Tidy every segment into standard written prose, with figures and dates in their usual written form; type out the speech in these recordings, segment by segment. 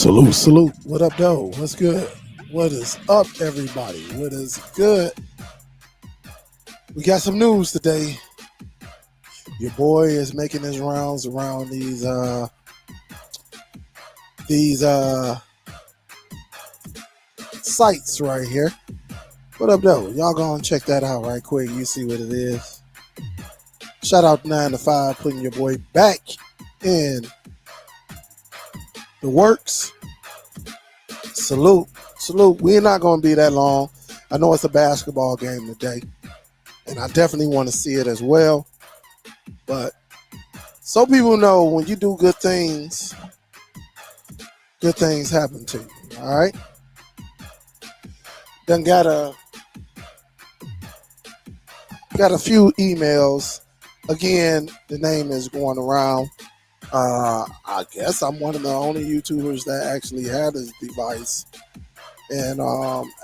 Salute, salute. What up, though? What's good? What is up, everybody? What is good? We got some news today. Your boy is making his rounds around these sites right here. What up, though? Y'all gonna check that out right quick. You see what it is. Shout out 9 to 5, putting your boy back in the works. Salute. We're not going to be that long. I know it's a basketball game today, and I definitely want to see it as well. But so people know when you do good things happen to you. All right? Then got a few emails. Again, the name is going around. I guess I'm one of the only YouTubers that actually had this device and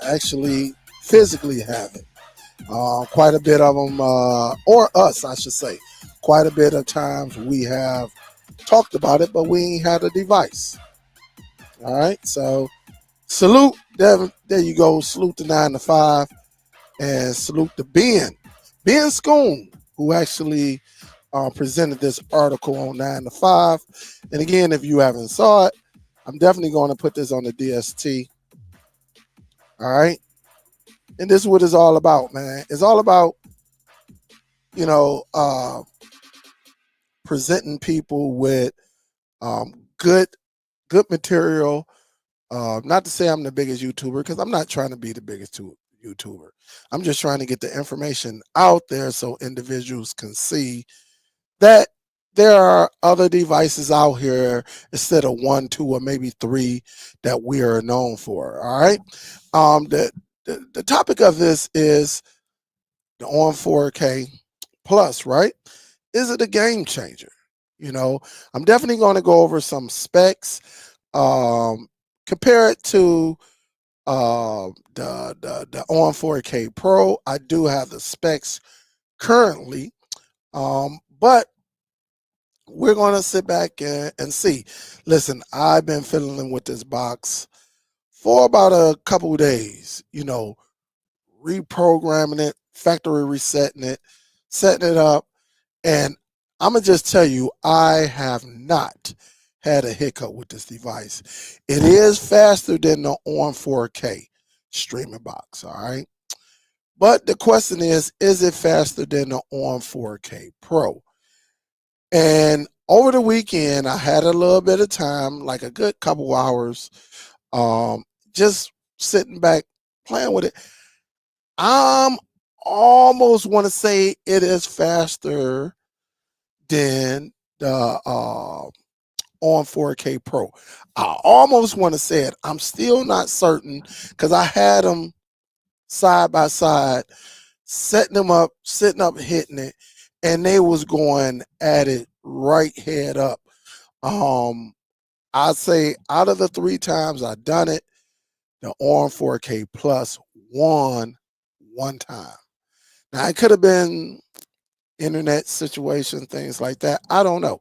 actually physically have it. Quite a bit of them, or us, I should say. Quite a bit of times we have talked about it, but we ain't had a device. All right, so salute. There you go. Salute the 9 to 5, and salute to Ben Schoon, who actually presented this article on 9 to 5. And again, if you haven't saw it, I'm definitely going to put this on the DST. All right. And this is what it's all about, man. It's all about, presenting people with good material. Not to say I'm the biggest YouTuber, because I'm not trying to be the biggest YouTuber. I'm just trying to get the information out there so individuals can see that there are other devices out here instead of 1, 2, or maybe 3 that we are known for. All right. The topic of this is the ON 4K Plus, right? Is it a game changer? I'm definitely going to go over some specs, compare it to the ON 4K Pro. I do have the specs currently, but we're going to sit back and see. Listen, I've been fiddling with this box for about a couple of days, reprogramming it, factory resetting it, setting it up. And I'm going to just tell you, I have not had a hiccup with this device. It is faster than the ON 4K streaming box, all right? But the question is it faster than the ON 4K Pro? And over the weekend, I had a little bit of time, like a good couple hours, just sitting back, playing with it. I'm almost want to say it is faster than the on 4K Pro. I almost want to say it. I'm still not certain because I had them side by side, setting them up, sitting up, hitting it, and they was going at it right head up. I'd say out of the 3 times I done it, the ON 4K Plus won one time. Now it could have been internet situation, things like that. I don't know.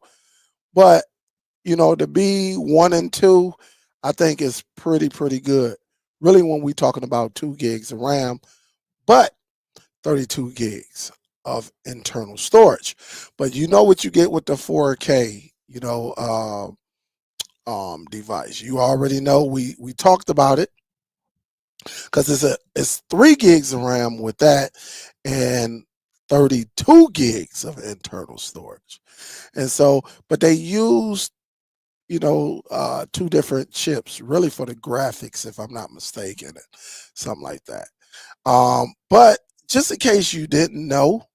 But to be 1 and 2, I think is pretty good. Really, when we're talking about 2 gigs of RAM, but 32 gigs of internal storage. But you know what you get with the 4K, device. You already know we talked about it, because it's 3 gigs of RAM with that and 32 gigs of internal storage. And so, but they used 2 different chips really for the graphics, if I'm not mistaken, something like that. But just in case you didn't know,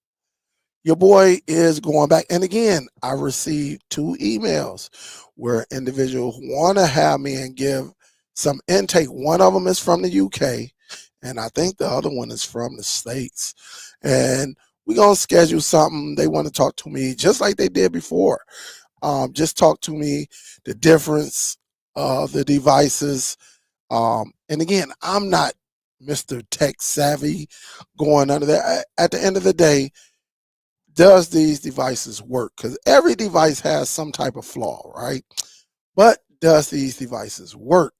your boy is going back. And again, I received 2 emails where individuals want to have me and give some intake. One of them is from the UK, and I think the other one is from the States. And we're going to schedule something. They want to talk to me just like they did before. Just talk to me, the difference of the devices. And again, I'm not Mr. Tech Savvy going under that. At the end of the day, does these devices work? Because every device has some type of flaw, right? But does these devices work?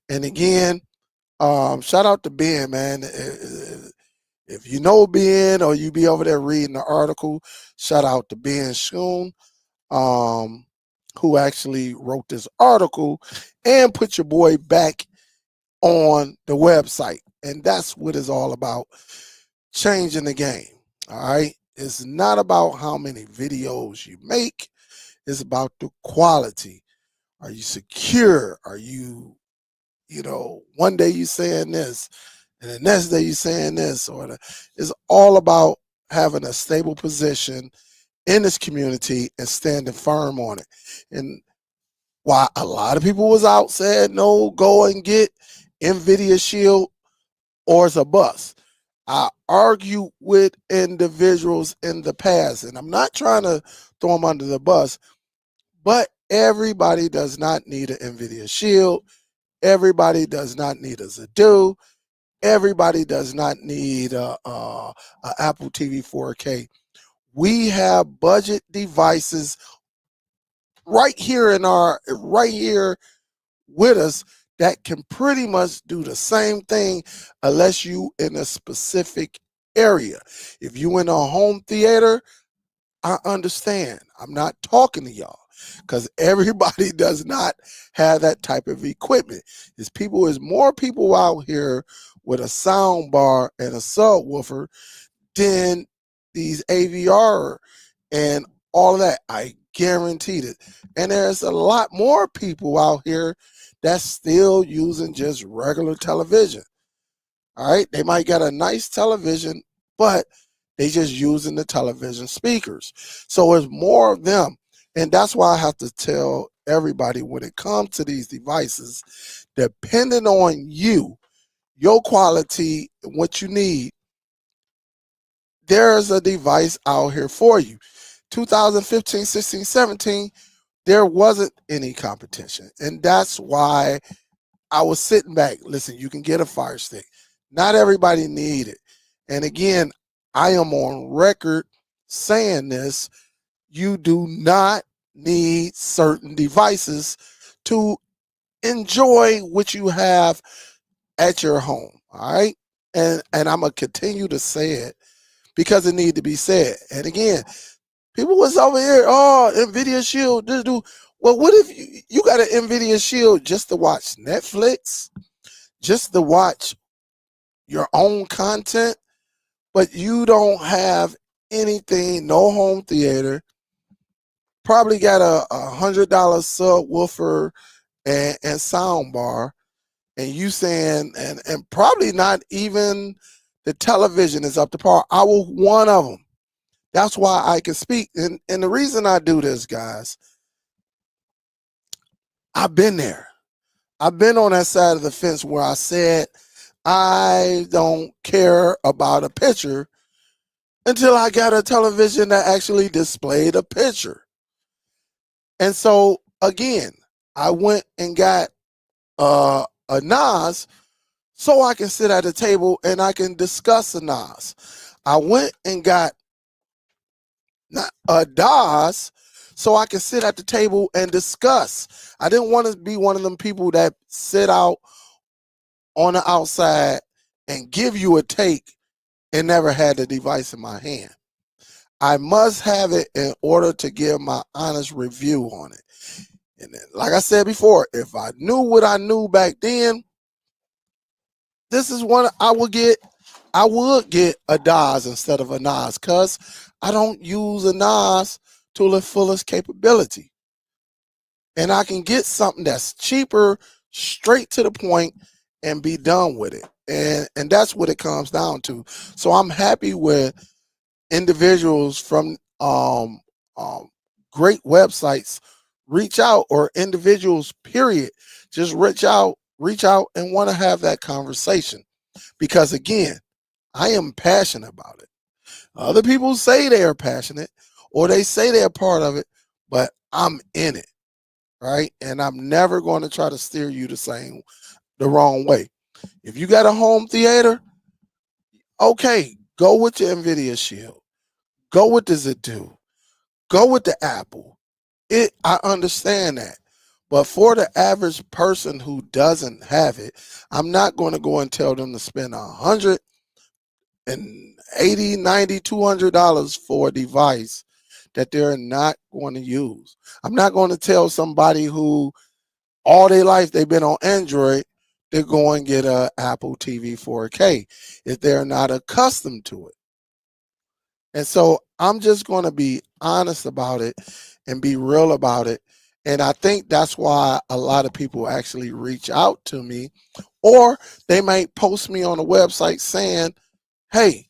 And again, shout out to Ben, man. If you know Ben or you be over there reading the article, shout out to Ben Schoon, who actually wrote this article and put your boy back on the website. And that's what it's all about, changing the game. All right. It's not about how many videos you make. It's about the quality. Are you secure? Are you, one day you saying this and the next day you saying this, it's all about having a stable position in this community and standing firm on it. And while a lot of people was out saying, no, go and get NVIDIA Shield or it's a bust. I argue with individuals in the past, and I'm not trying to throw them under the bus, but everybody does not need an NVIDIA Shield. Everybody does not need a Zadu. Everybody does not need a Apple TV 4K. We have budget devices right here with us that can pretty much do the same thing unless you in a specific area. If you in a home theater, I understand. I'm not talking to y'all because everybody does not have that type of equipment. There's more people out here with a sound bar and a subwoofer than these AVR and all of that. I guaranteed it. And there's a lot more people out here that's still using just regular television. All right. They might get a nice television, but they just using the television speakers. So there's more of them. And that's why I have to tell everybody when it comes to these devices, depending on you, your quality, what you need, there's a device out here for you. 2015, 16, 17, there wasn't any competition. And that's why I was sitting back. Listen, you can get a Fire Stick. Not everybody need it. And again, I am on record saying this. You do not need certain devices to enjoy what you have at your home. All right. And I'm going to continue to say it because it needs to be said. And again, people was over here, oh, NVIDIA Shield, this do. Well, what if you got an NVIDIA Shield just to watch Netflix, just to watch your own content, but you don't have anything, no home theater, probably got a $100 subwoofer and sound bar, and you saying, and probably not even the television is up to par. I was one of them. That's why I can speak. And the reason I do this, guys, I've been there. I've been on that side of the fence where I said, I don't care about a picture until I got a television that actually displayed a picture. And so, again, I went and got a NAS so I can sit at a table and I can discuss a NAS. I went and got a DAS so I can sit at the table and discuss. I didn't want to be one of them people that sit out on the outside and give you a take and never had the device in my hand. I must have it in order to give my honest review on it. And then, like I said before, if I knew what I knew back then, this is one I would get a DAS instead of a NAS because I don't use a NAS to the fullest capability. And I can get something that's cheaper, straight to the point, and be done with it. And that's what it comes down to. So I'm happy with individuals from great websites reach out, or individuals, period, just reach out and want to have that conversation. Because again, I am passionate about it. Other people say they are passionate or they say they're part of it, but I'm in it, right? And I'm never going to try to steer you the wrong way. If you got a home theater, okay, go with your NVIDIA Shield. Go with the Zadu. Go with the Apple. I understand that. But for the average person who doesn't have it, I'm not going to go and tell them to spend $180, $90, $200 for a device that they're not going to use. I'm not going to tell somebody who all their life they've been on Android, they're going to get a Apple TV 4K if they're not accustomed to it. And so I'm just going to be honest about it and be real about it. And I think that's why a lot of people actually reach out to me, or they might post me on the website saying, hey,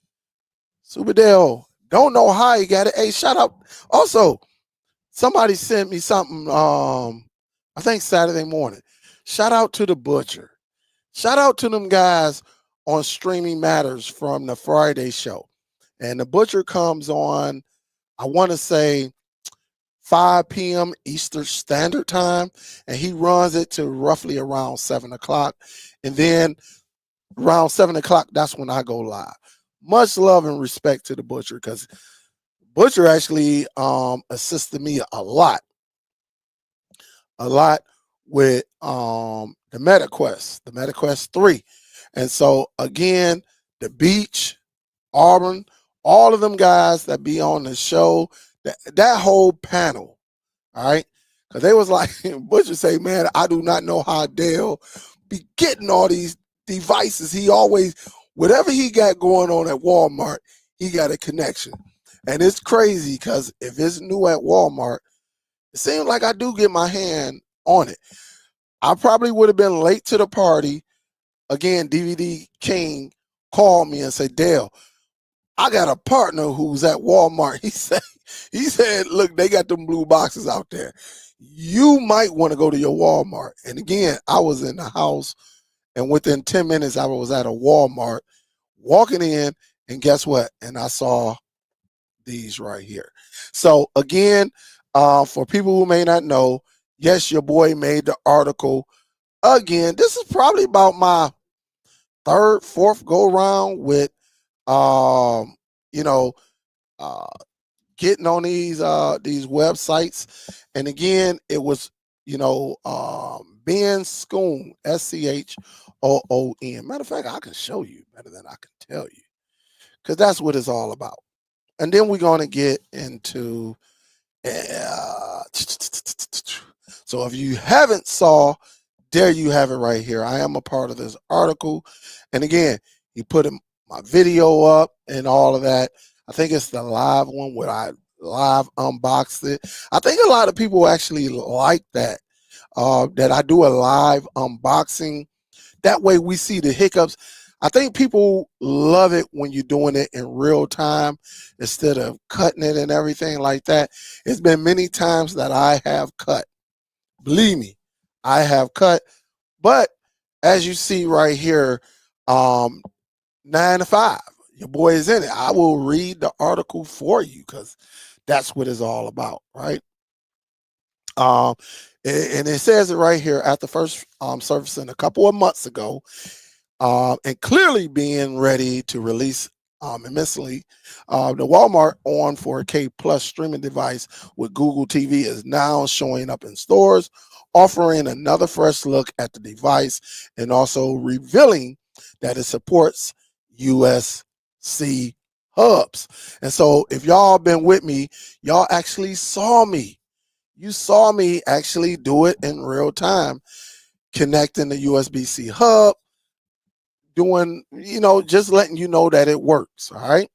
Superdell, don't know how you got it. Hey, shout out. Also, somebody sent me something, I think Saturday morning. Shout out to the butcher. Shout out to them guys on Streaming Matters from the Friday show. And the butcher comes on, I want to say 5 p.m. Eastern Standard Time, and he runs it to roughly around 7 o'clock. And then around 7 o'clock, that's when I go live. Much love and respect to the butcher, because Butcher actually assisted me a lot with the MetaQuest 3. And so again, the Beach, Auburn, all of them guys that be on the show, that whole panel, all right? Because they was like, Butcher say, man, I do not know how Dale be getting all these devices. He always, whatever he got going on at Walmart, he got a connection. And it's crazy because if it's new at Walmart, it seems like I do get my hand on it. I probably would have been late to the party. Again, DVD King called me and said, Dale, I got a partner who's at Walmart. He said, look, they got them blue boxes out there. You might want to go to your Walmart. And again, I was in the house, and within 10 minutes, I was at a Walmart walking in, and guess what? And I saw these right here. So again, for people who may not know, yes, your boy made the article. Again, this is probably about my third, fourth go round with, you know, getting on these websites. And again, it was, Ben Schoon, SCHOON. Matter of fact, I can show you better than I can tell you, because that's what it's all about. And then we're going to get into, so if you haven't saw, there you have it right here. I am a part of this article. And again, you put my video up and all of that. I think it's the live one where I live unboxed it. I think a lot of people actually like that, that I do a live unboxing. That way we see the hiccups. I think people love it when you're doing it in real time instead of cutting it and everything like that. It's been many times that I have cut. Believe me, I have cut. But as you see right here, 9 to 5, your boy is in it. I will read the article for you because that's what it's all about, right? And it says it right here, at the first servicing a couple of months ago, and clearly being ready to release immensely, the Walmart ON 4K Plus streaming device with Google TV is now showing up in stores, offering another fresh look at the device and also revealing that it supports USB hubs. And so if y'all been with me, y'all actually saw me. You saw me actually do it in real time, connecting the USB-C hub, doing, just letting you know that it works. All right.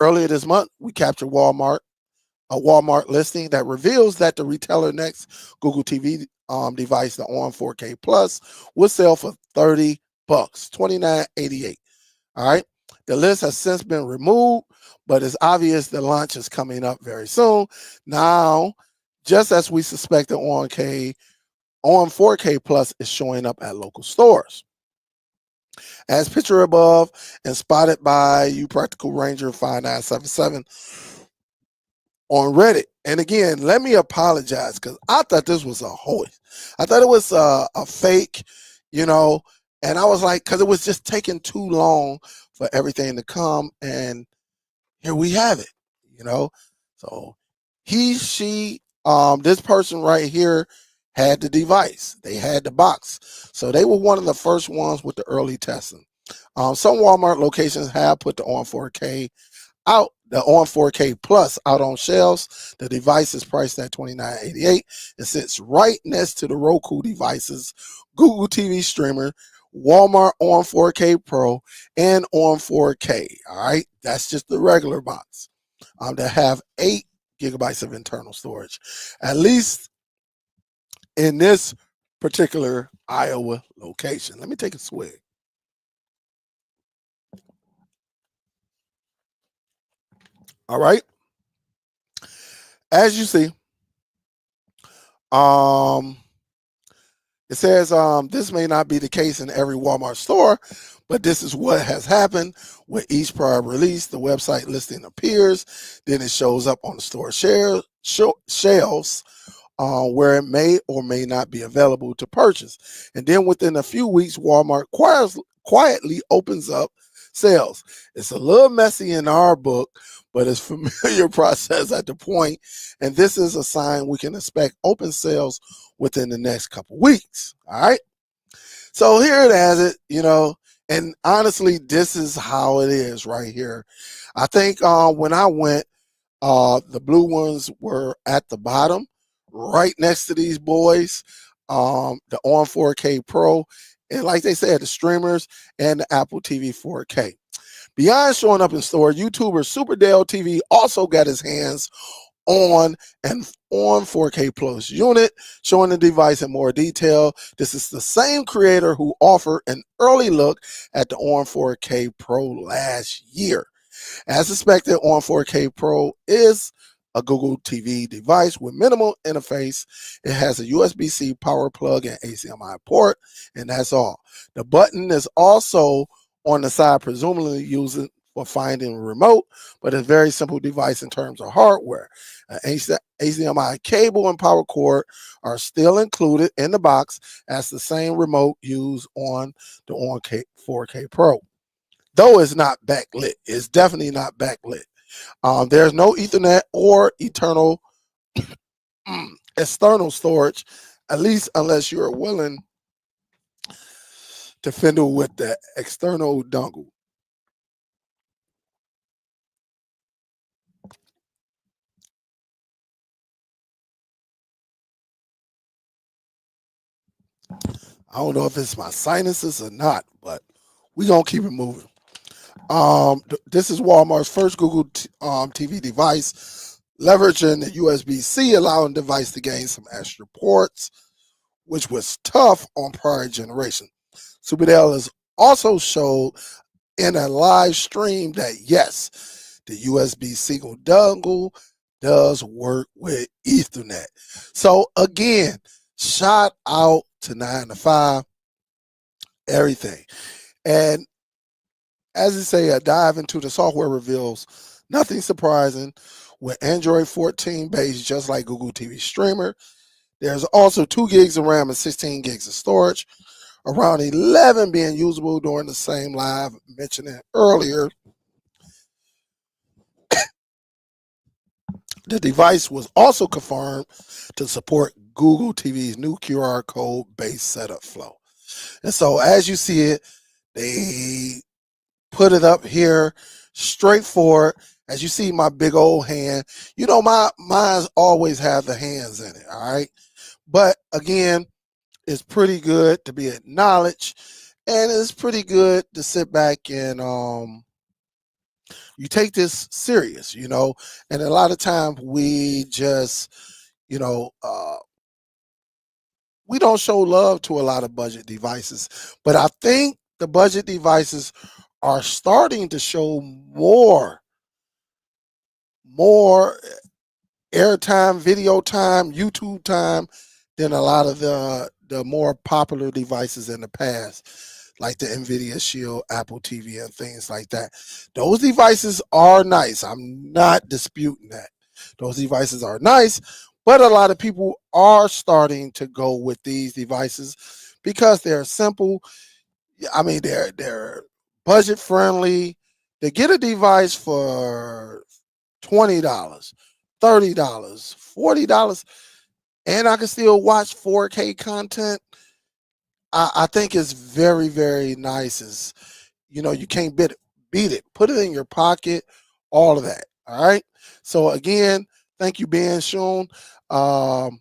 Earlier this month, we captured a Walmart listing that reveals that the retailer next Google TV device, the ON 4K Plus, will sell for $30, $29.88. All right. The list has since been removed, but it's obvious the launch is coming up very soon. Now, just as we suspected, ON 4K Plus is showing up at local stores. As pictured above and spotted by you Practical Ranger 5977 on Reddit. And again, let me apologize because I thought this was a hoax. I thought it was a fake, and I was like, because it was just taking too long for everything to come, and here we have it, So she, this person right here had the device. They had the box. So they were one of the first ones with the early testing. Some Walmart locations have put the On 4K out, the On 4K Plus out on shelves. The device is priced at $29.88. It sits right next to the Roku devices, Google TV streamer, Walmart On 4K Pro, and On 4K. All right, that's just the regular box. That have 8 GB of internal storage, at least in this particular Iowa location. Let me take a swig. All right. As you see, it says this may not be the case in every Walmart store, but this is what has happened with each prior release. The website listing appears, then it shows up on the store shelves where it may or may not be available to purchase. And then within a few weeks, Walmart quietly opens up sales. It's a little messy in our book, but it's familiar process at the point, and this is a sign we can expect open sales within the next couple weeks. All right. So here it has it, and honestly, this is how it is right here. I think when I went, the blue ones were at the bottom, right next to these boys, the On 4K Pro, and like they said, the streamers and the Apple TV 4K. Beyond showing up in store, YouTuber Superdell-TV also got his hands on an On 4K Plus unit, showing the device in more detail. This is the same creator who offered an early look at the On 4K Pro last year. As expected, On 4K Pro is a Google TV device with minimal interface. It has a USB-C power plug and HDMI port, and that's all. The button is also on the side, presumably using for finding a remote, but a very simple device in terms of hardware. An HDMI cable and power cord are still included in the box as the same remote used on the On 4K Pro. Though it's not backlit, it's definitely not backlit. There's no Ethernet or external storage, at least unless you're willing to fiddle with the external dongle. I don't know if it's my sinuses or not, but we're going to keep it moving. This is Walmart's first Google TV device, leveraging the USB-C, allowing the device to gain some extra ports, which was tough on prior generation. Superdell has also showed in a live stream that yes, the USB single dongle does work with Ethernet. So again, shout out to 9 to 5, everything. And as I say, a dive into the software reveals nothing surprising with Android 14 base, just like Google TV Streamer. There's also 2 gigs of RAM and 16 gigs of storage, around 11 being usable during the same live mentioned earlier. The device was also confirmed to support Google TV's new QR code based setup flow. And so as you see it, they put it up here straightforward. As you see my big old hand, mine's always have the hands in it. All right. But again, it's pretty good to be acknowledged, and it's pretty good to sit back and you take this serious, and a lot of times we just, we don't show love to a lot of budget devices, but I think the budget devices are starting to show more airtime, video time, YouTube time than a lot of the more popular devices in the past, like the NVIDIA Shield, Apple TV, and things like that. Those devices are nice. I'm not disputing that. Those devices are nice, but a lot of people are starting to go with these devices because they're simple. I mean, they're budget friendly. They get a device for $20, $30, $40. and I can still watch 4K content, I think it's very, very nice. Is, you can't beat it. Put it in your pocket, all of that. All right. So again, thank you, Ben Shun. Um,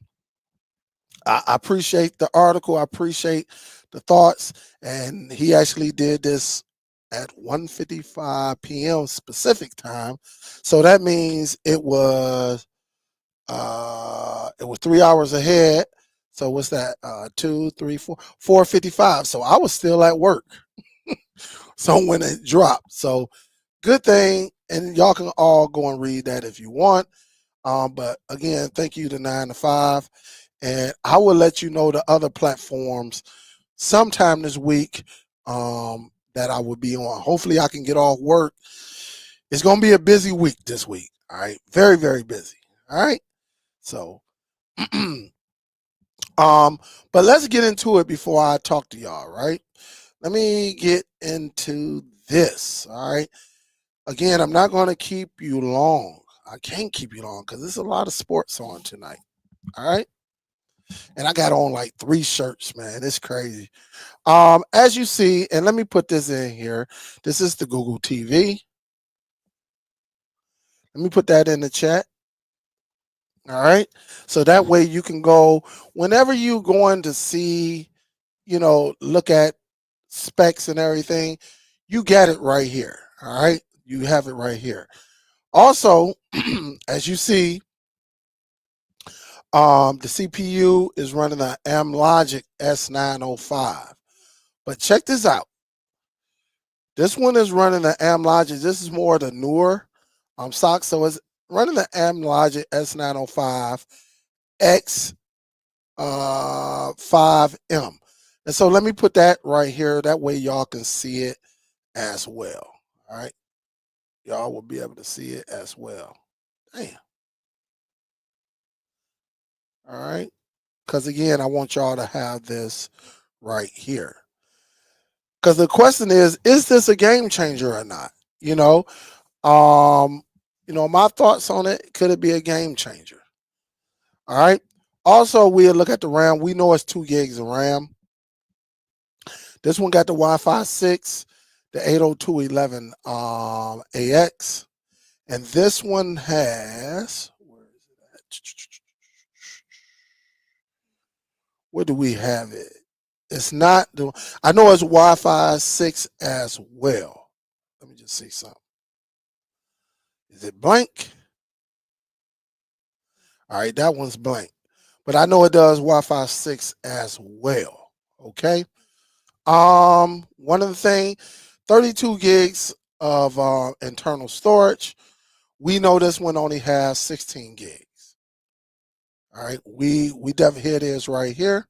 I appreciate the article. I appreciate the thoughts, and he actually did this at 1:55 p.m. specific time. So that means it was 3 hours ahead. So what's that? 2, 3, 4, 4:55. So I was still at work. So when it dropped, so good thing, and y'all can all go and read that if you want. But again, thank you to 9 to 5, and I will let you know the other platforms sometime this week that I will be on. Hopefully, I can get off work. It's gonna be a busy week this week. All right, very, very busy. All right, so but let's get into it before I talk to y'all. Right, let me get into this. All right. Again, I'm not going to keep you long. I can't keep you long because there's a lot of sports on tonight. All right. And I got on like 3 shirts, man. It's crazy. As you see, and let me put this in here. This is the Google TV. Let me put that in the chat. All right. So that way you can go whenever you going to see, look at specs and everything, you get it right here. All right. You have it right here. Also, as you see, the CPU is running an Amlogic S905. But check this out. This one is running an Amlogic. This is more the newer stock. So it's running the Amlogic S905 X 5M. And so let me put that right here. That way y'all can see it as well. All right. Y'all will be able to see it as well. Damn. All right. Because again, I want y'all to have this right here. Because the question is this a game changer or not? My thoughts on it, could it be a game changer? All right. Also, we'll look at the RAM. We know it's 2 gigs of RAM. This one got the Wi-Fi 6, the 802.11 AX. And this one has, where do we have it? It's not the, I know it's Wi-Fi 6 as well. Let me just see something. Is it blank? All right, that one's blank. But I know it does Wi-Fi 6 as well. Okay. One of the things, 32 gigs of internal storage. We know this one only has 16 gigs. All right, we definitely, here it is right here.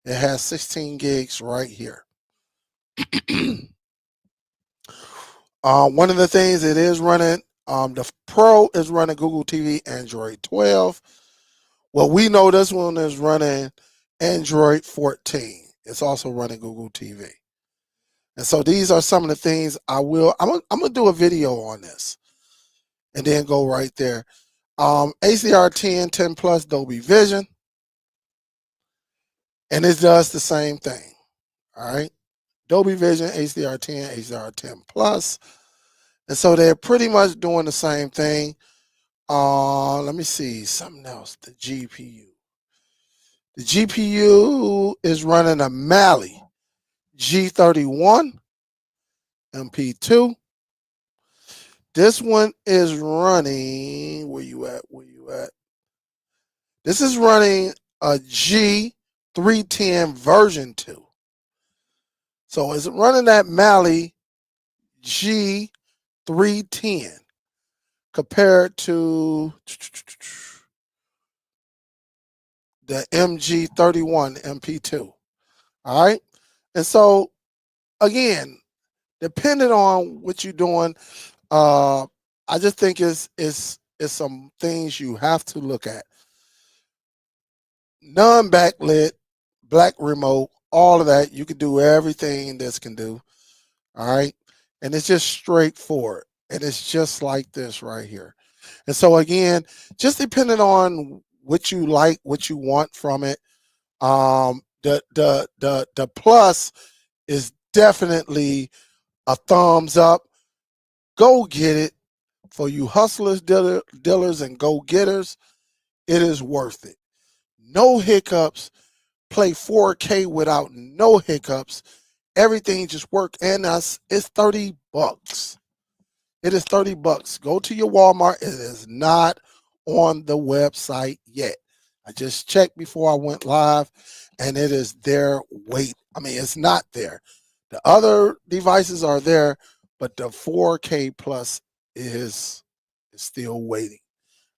It has 16 gigs right here. One of the things it is running, the Pro is running Google TV Android 12. Well, we know this one is running Android 14. It's also running Google TV. And so these are some of the things I'm gonna do a video on this and then go right there. ACR 10 Plus Dolby Vision. And it does the same thing. All right. Dolby Vision, HDR 10, HDR 10 Plus. And so they're pretty much doing the same thing. Let me see something else. The GPU. The GPU is running a Mali G31 MP2. This one is running, where you at? This is running a G310 version 2. So it's running that Mali G310 compared to the MG31 MP2. All right. And so again, depending on what you're doing, I just think it's some things you have to look at. Non-backlit, black remote, all of that. You can do everything this can do. All right. And it's just straightforward. And it's just like this right here. And so again, just depending on what you like, what you want from it. The plus is definitely a thumbs up. Go get it. For you hustlers, dealers, and go getters, it is worth it. No hiccups. Play 4K without no hiccups. Everything just work, and it's $30. It is $30. Go to your Walmart. It is not on the website yet. I just checked before I went live, and it is there. Wait, I mean, it's not there. The other devices are there, but the 4K plus is still waiting.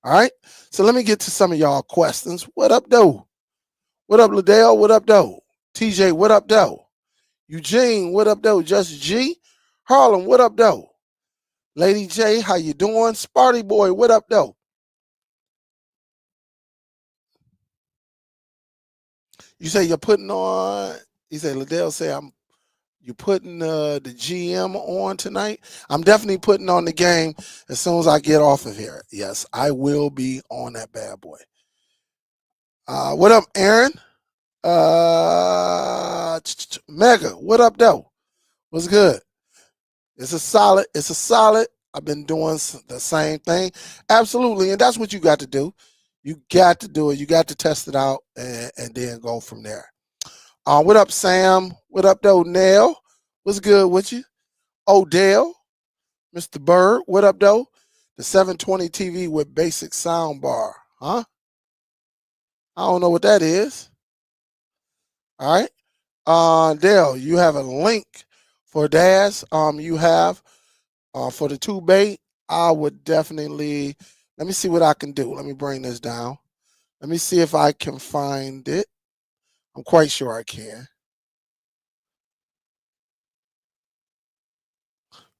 All right. So let me get to some of y'all questions. What up, though? What up, Liddell? What up, though? TJ, what up, though? Eugene, what up, though? Just G. Harlem, what up, though? Lady J, how you doing? Sparty Boy, what up, though? You say you're putting on. You say Liddell say you putting the GM on tonight. I'm definitely putting on the game as soon as I get off of here. Yes, I will be on that bad boy. What up, Aaron? Mega, what up, though? What's good? It's a solid. It's a solid. I've been doing the same thing. Absolutely. And that's what you got to do. You got to do it. You got to test it out and then go from there. What up, Sam? What up, though, Nell? What's good with you? Odell, Mr. Bird, what up, though? The 720 TV with basic sound bar. Huh? I don't know what that is. All right. Dale, you have a link for Daz. You have for the 2 bay. I would definitely let me see what I can do. Let me bring this down. Let me see if I can find it. I'm quite sure I can.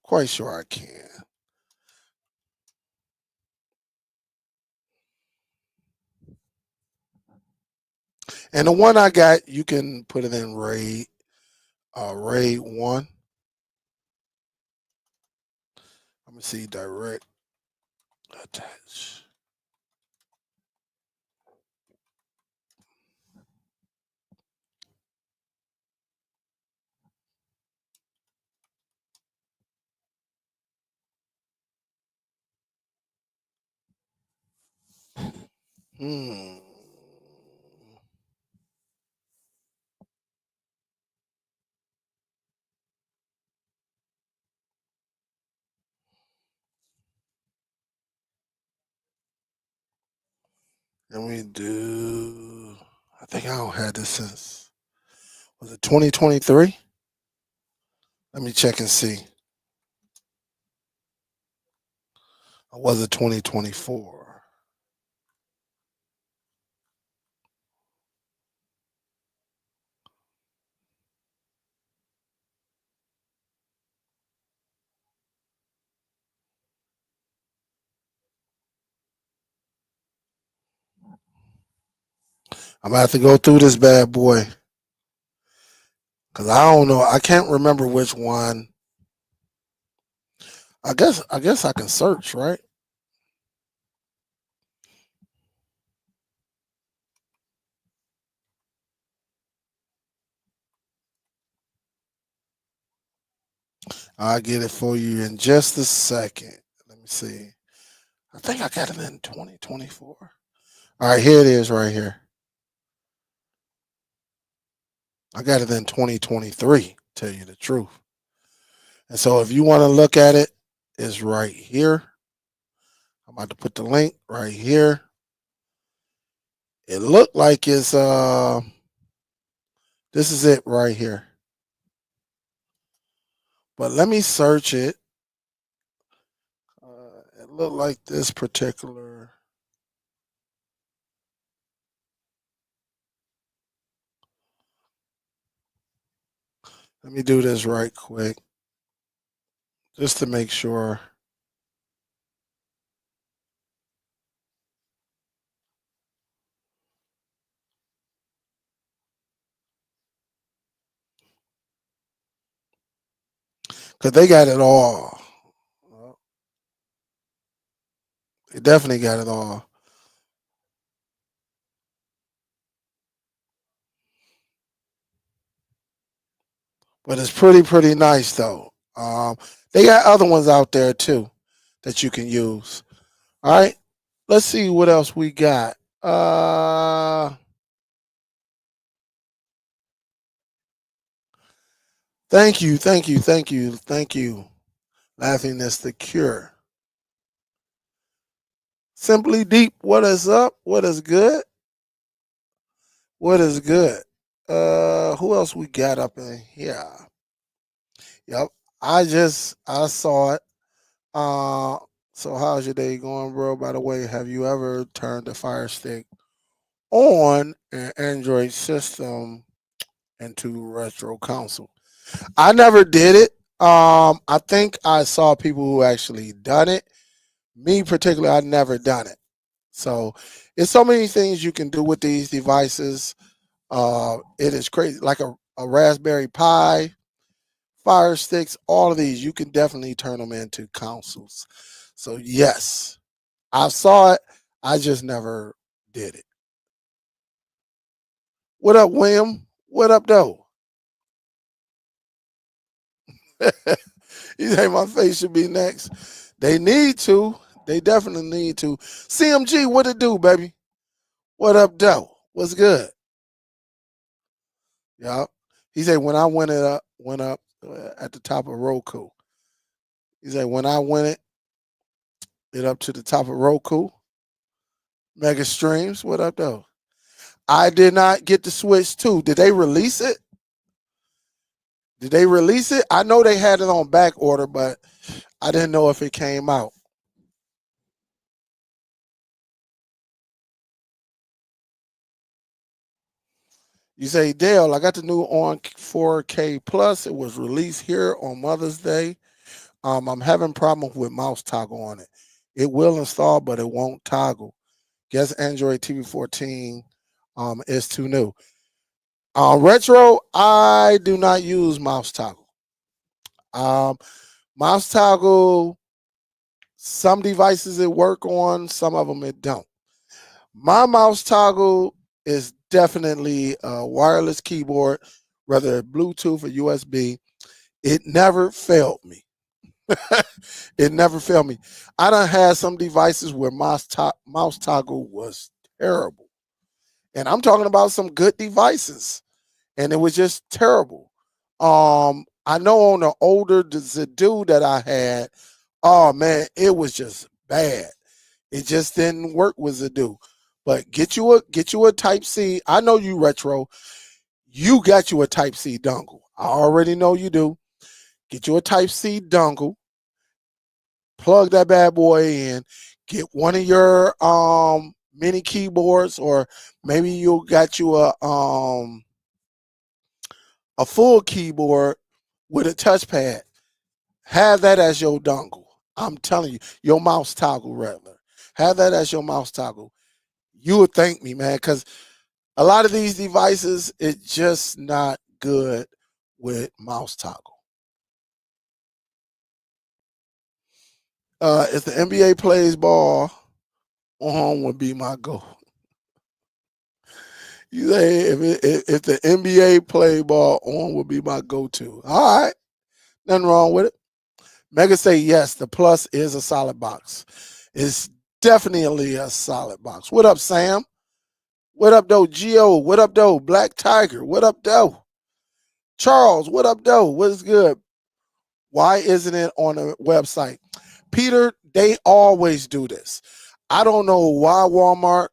Quite sure I can. And the one I got, you can put it in RAID 1. Let me see, direct attach. Hmm. Let me do. I think I don't have this since. Was it 2023? Let me check and see. Or was it 2024? I'm gonna have to go through this bad boy because I don't know. I can't remember which one. I guess I can search, right? I'll get it for you in just a second. Let me see. I think I got it in 2024. All right, here it is right here. I got it in 2023, tell you the truth. And so if you want to look at it, it's right here. I'm about to put the link right here. It looked like it's this is it right here. But let me search it. It looked like this particular. Let me do this right quick, just to make sure. Because they got it all. They definitely got it all. But it's pretty nice though. They got other ones out there too that you can use. All right. Let's see what else we got. Thank you. Laughing is the cure. Simply Deep, what is up? What is good? What is good? Who else we got up in here? Yep. I saw it. Uh so how's your day going, bro? By the way, have you ever turned the Fire Stick on an Android system into retro console? I never did it. I think I saw people who actually done it. Me particularly, I never done it. So it's so many things you can do with these devices. It is crazy. Like a Raspberry Pi, Fire Sticks, all of these, you can definitely turn them into consoles. So yes, I saw it. I just never did it. What up, William? What up, though? You think my face should be next? They need to. They definitely need to. CMG, what it do, baby? What up, though? What's good? Yeah. He said when I went up at the top of Roku. He said when I it up to the top of Roku, Mega Streams. What up, though? I did not get the Switch too. Did they release it? Did they release it? I know they had it on back order, but I didn't know if it came out. You say, Dale, I got the new on 4K Plus. It was released here on Mother's Day. I'm having problems with mouse toggle on it. It will install, but it won't toggle. Guess Android TV 14 is too new. Retro, I do not use mouse toggle. Um, Mouse toggle, some devices it work on, some of them it don't. My mouse toggle is definitely a wireless keyboard, whether Bluetooth or USB. It never failed me. It never failed me. I done had some devices where mouse toggle was terrible. And I'm talking about some good devices. And it was just terrible. I know on the older Zadu that I had, oh man, it was just bad. It just didn't work with Zadu. But get you a Type C. I know you retro. You got you a Type C dongle. I already know you do. Get you a Type C dongle. Plug that bad boy in. Get one of your mini keyboards, or maybe you got you a full keyboard with a touchpad. Have that as your dongle. I'm telling you, your mouse toggle rather. Have that as your mouse toggle. You would thank me, man, because a lot of these devices, it's just not good with mouse toggle. If the NBA plays ball, on would be my goal. You say if the NBA play ball, on would be my go-to. All right, nothing wrong with it. Mega say yes. The Plus is a solid box. It's definitely a solid box. What up, Sam? What up, though? Geo. What up, though? Black Tiger. What up, though? Charles. What up, though? What is good? Why isn't it on the website? Peter, they always do this. I don't know why Walmart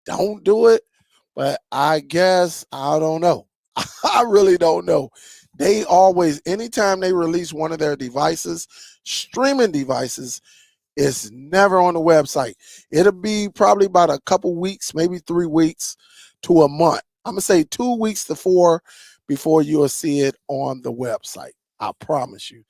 don't do it, but I guess I don't know. I really don't know. They always, anytime they release one of their devices, streaming devices, it's never on the website. It'll be probably about a couple weeks, maybe 3 weeks to a month. I'm gonna say 2 weeks to 4 before you'll see it on the website. I promise you.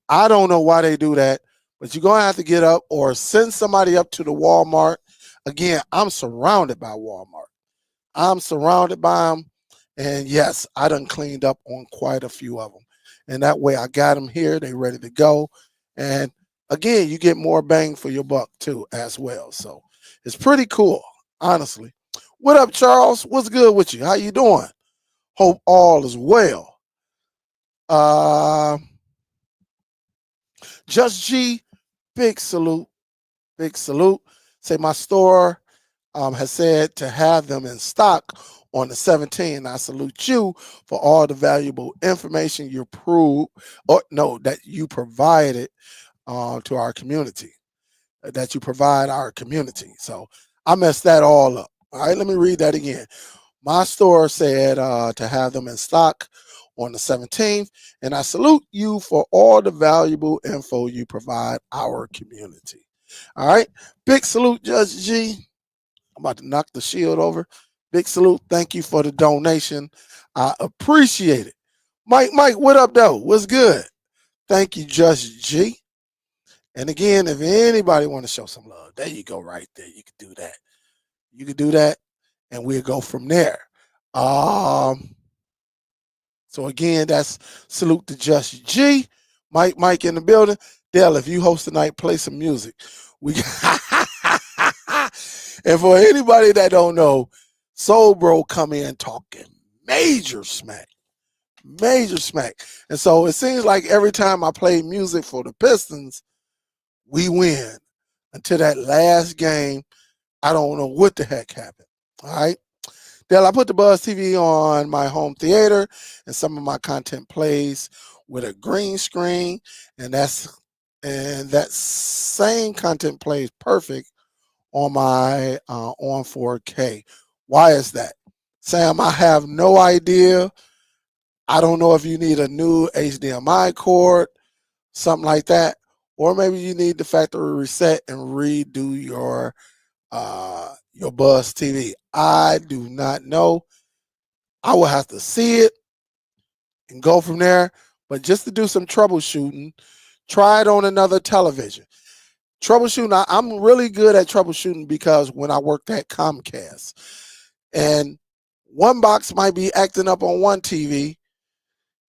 I don't know why they do that, but you're gonna have to get up or send somebody up to the Walmart. Again, I'm surrounded by Walmart. I'm surrounded by them. And yes, I done cleaned up on quite a few of them. And that way I got them here. They ready to go. And again, you get more bang for your buck too as well. So it's pretty cool, honestly. What up, Charles? What's good with you? How you doing? Hope all is well. Just G, big salute, big salute. Say my store has said to have them in stock on the 17th. I salute you for all the valuable information you that you provided to our community, that you provide our community. So I messed that all up. All right, let me read that again. My store said to have them in stock on the 17th, and I salute you for all the valuable info you provide our community. All right, big salute, Judge G. I'm about to knock the shield over. Big salute. Thank you for the donation. I appreciate it. Mike, what up, though? What's good? Thank you, Judge G. And again, if anybody want to show some love, there you go, right there. You can do that. You can do that, and we'll go from there. So again, that's salute to Just G. Mike in the building. Dale, if you host tonight, play some music. We and for anybody that don't know, Soul Bro come in talking major smack. Major smack. And so it seems like every time I play music for the Pistons, we win. Until that last game, I don't know what the heck happened. All right. Dale, I put the Buzz TV on my home theater, and some of my content plays with a green screen, and that same content plays perfect on my on 4K. Why is that? Sam, I have no idea. I don't know if you need a new HDMI cord, something like that, or maybe you need the factory reset and redo your Buzz TV. I do not know. I will have to see it and go from there. But just to do some troubleshooting, try it on another television. Troubleshooting, I'm really good at troubleshooting because when I worked at Comcast, and one box might be acting up on one TV,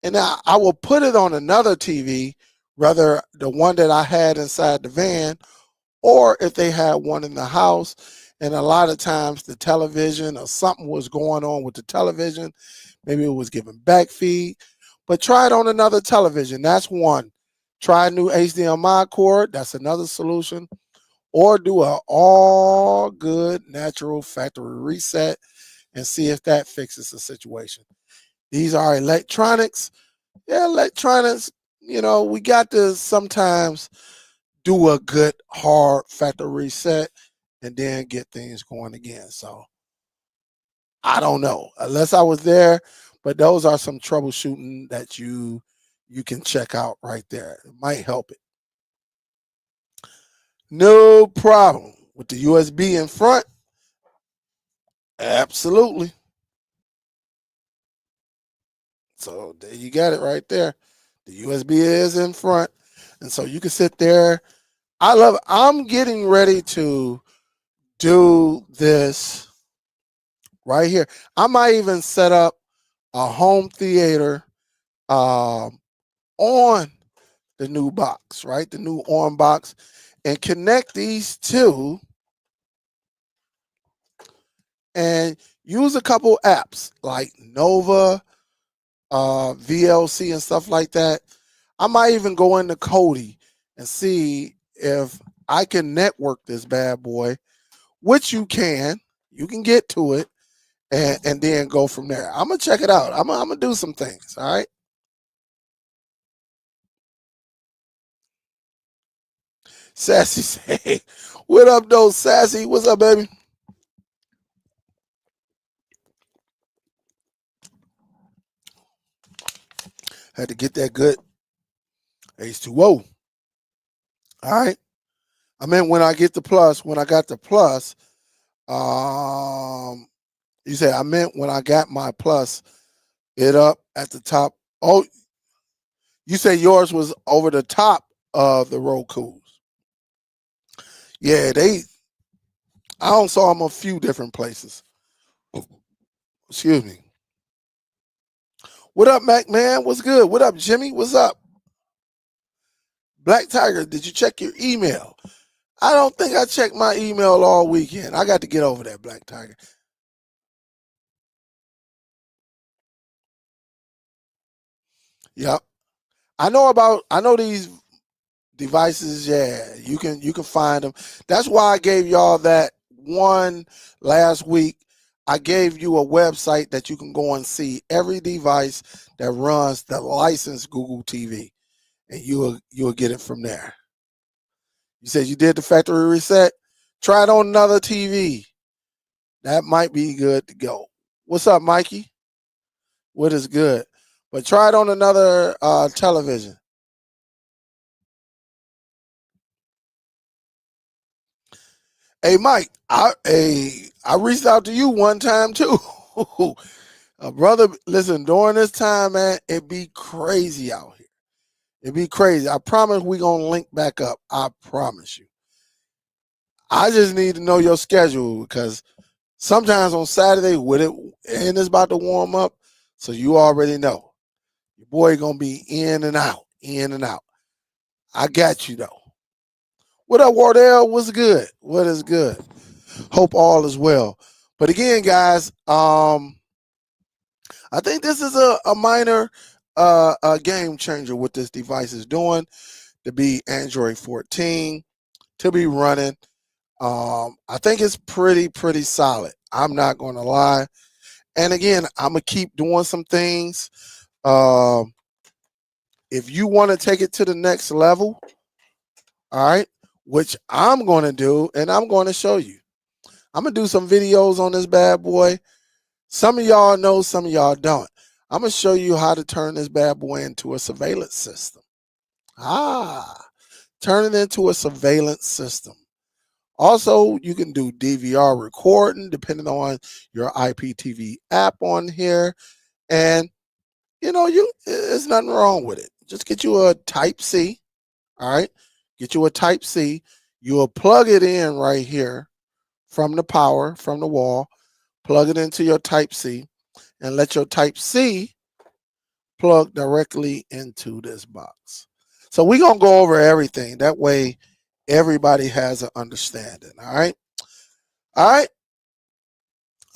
and I will put it on another TV, rather the one that I had inside the van, or if they had one in the house. And a lot of times the television or something was going on with the television. Maybe it was giving back feed. But try it on another television. That's one. Try a new HDMI cord. That's another solution. Or do a all good natural factory reset and see if that fixes the situation. These are electronics. Yeah, electronics, we got to sometimes do a good hard factory reset and then get things going again. So I don't know unless I was there, but those are some troubleshooting that you can check out right there. It might help it. No problem with the USB in front. Absolutely. So there you got it right there. The USB is in front, and so you can sit there. I'm getting ready to do this right here. I might even set up a home theater on the new box, right? The new on box, and connect these two and use a couple apps like Nova, VLC, and stuff like that. I might even go into Kodi and see if I can network this bad boy, which you can. You can get to it and then go from there. I'm gonna check it out. I'm gonna do some things. All right. Sassy say, "What up, though, Sassy? What's up, baby?" Had to get that good H2O. All right. I meant when I get the plus. When I got the plus, you say I meant when I got my plus, it up at the top. Oh, you say yours was over the top of the Roku's. Yeah, I don't saw them a few different places. Excuse me. What up, Mac man? What's good? What up, Jimmy? What's up? Black Tiger, did you check your email? I don't think I checked my email all weekend. I got to get over that, Black Tiger. Yep. I know these devices. Yeah, you can find them. That's why I gave y'all that one last week. I gave you a website that you can go and see every device that runs the licensed Google TV, and you'll get it from there. You said you did the factory reset. Try it on another TV. That might be good to go. What's up, Mikey? What is good? But try it on another television. Hey, Mike, I reached out to you one time too. Brother, listen, during this time, man, it be crazy out here. It be crazy. I promise we gonna link back up. I promise you. I just need to know your schedule because sometimes on Saturday with it and it's about to warm up, so you already know. Your boy gonna be in and out, in and out. I got you though. What up, Wardell? What's good? What is good? Hope all is well. But again, guys, I think this is a minor a game changer what this device is doing to be Android 14 to be running. I think it's pretty solid. I'm not going to lie. And again, I'm gonna keep doing some things. Um, if you want to take it to the next level, all right, which I'm going to do, and I'm going to show you. I'm gonna do some videos on this bad boy. Some of y'all know, some of y'all don't. I'm gonna show you how to turn this bad boy into a surveillance system. Turn it into a surveillance system. Also, you can do DVR recording depending on your IPTV app on here, and you there's nothing wrong with it. Just get you a Type C. All right, get you a Type C. You'll plug it in right here from the power from the wall. Plug it into your Type C, and let your Type C plug directly into this box. So we're going to go over everything. That way, everybody has an understanding. All right. All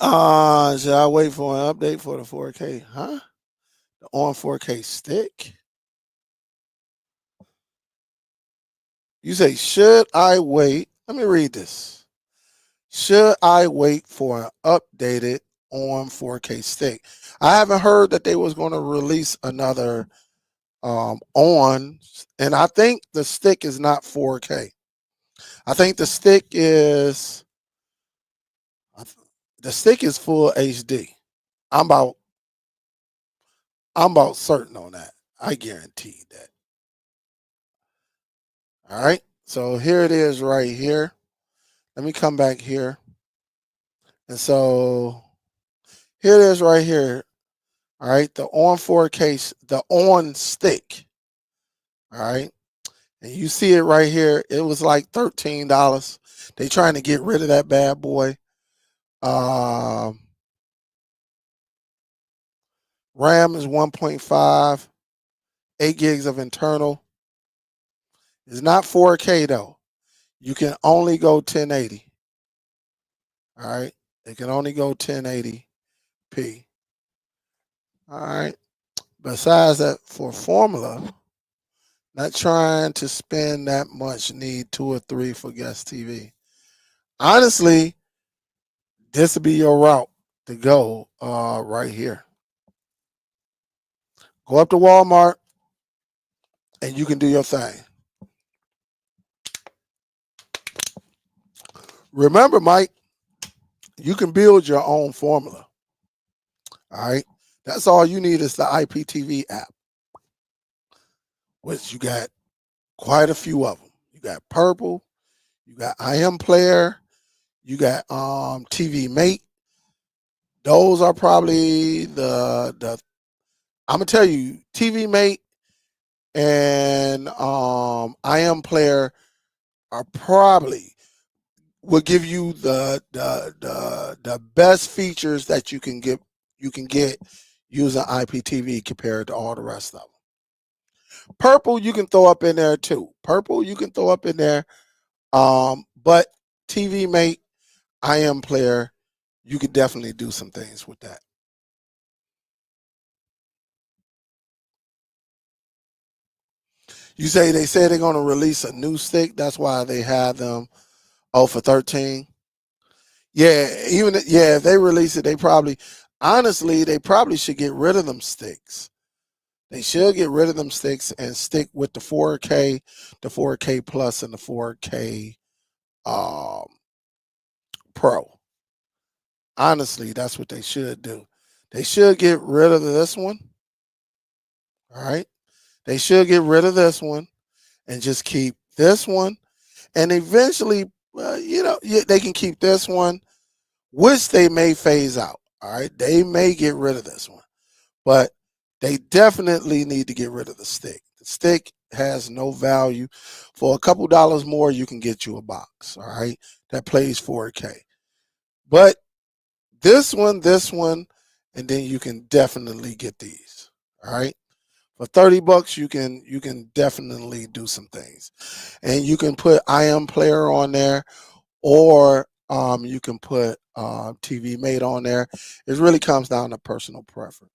right. Should I wait for an update for the 4K? Huh? The on 4K stick? You say, should I wait? Let me read this. Should I wait for an updated on 4K stick? I haven't heard that they was going to release another on, and I think the stick is not 4K. I think the stick is full HD. I'm about I'm about certain on that. I guarantee that. All right. So here it is right here. Let me come back here. And so here it is right here. All right. The on 4K, the on stick. All right. And you see it right here. It was like $13. They trying to get rid of that bad boy. Um, RAM is 1.5, 8 gigs of internal. It's not 4K though. You can only go 1080. All right. It can only go 1080p. All right. Besides that, for formula, not trying to spend that much, need 2 or 3 for guest TV. Honestly, this would be your route to go right here. Go up to Walmart and you can do your thing. Remember, Mike, you can build your own formula. All right. That's all you need is the IPTV app, which you got quite a few of them. You got Purple, you got IM Player, you got TV Mate. Those are probably the I'm gonna tell you, TV Mate and IM Player are probably will give you the best features that you can get using IPTV compared to all the rest of them. Purple you can throw up in there too. Purple you can throw up in there. But TV Mate, IM Player, you could definitely do some things with that. You say they said they're going to release a new stick. That's why they had them. Oh, for 13. Yeah, if they release it, honestly, they probably should get rid of them sticks. They should get rid of them sticks and stick with the 4K, the 4K Plus, and the 4K Pro. Honestly, that's what they should do. They should get rid of this one. All right. They should get rid of this one and just keep this one. And eventually, they can keep this one, which they may phase out. All right. They may get rid of this one, but they definitely need to get rid of the stick. The stick has no value. For a couple dollars more, you can get you a box. All right. That plays 4K. But this one, and then you can definitely get these. All right. For $30, you can definitely do some things. And you can put IM Player on there, or you can put TV Mate on there. It really comes down to personal preference.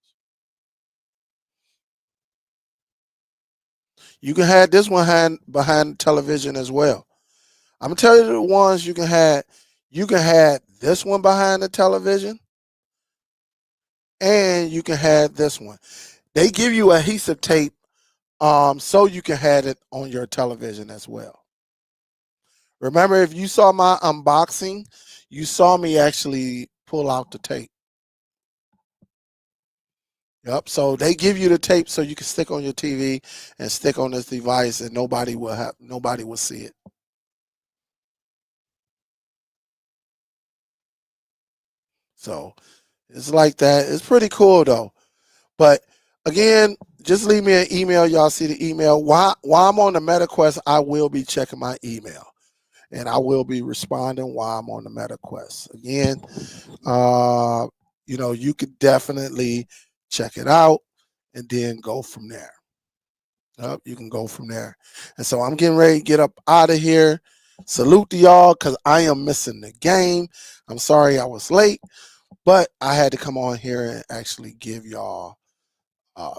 You can have this one behind the television as well. I'm gonna tell you the ones you can have. You can have this one behind the television, and you can have this one. They give you adhesive tape, so you can have it on your television as well. Remember, if you saw my unboxing, you saw me actually pull out the tape. Yep. So they give you the tape so you can stick on your TV and stick on this device, and nobody will see it. So it's like that. It's pretty cool though. But again, just leave me an email. Y'all see the email. While I'm on the MetaQuest, I will be checking my email, and I will be responding while I'm on the MetaQuest. Again, you could definitely check it out and then go from there. You can go from there. And so I'm getting ready to get up out of here. Salute to y'all because I am missing the game. I'm sorry I was late, but I had to come on here and actually give y'all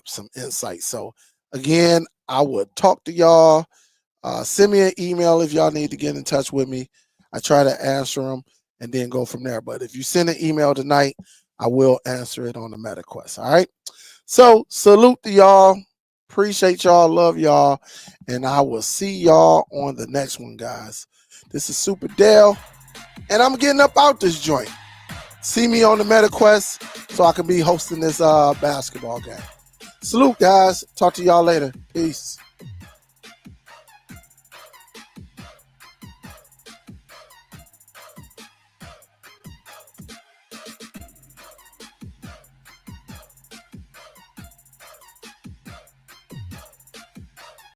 some insight. So again, I would talk to y'all. Send me an email if y'all need to get in touch with me. I try to answer them and then go from there. But if you send an email tonight, I will answer it on the MetaQuest. All right. So salute to y'all. Appreciate y'all. Love y'all. And I will see y'all on the next one, guys. This is Superdell, and I'm getting up out this joint. See me on the MetaQuest so I can be hosting this basketball game. Salute, guys. Talk to y'all later. Peace.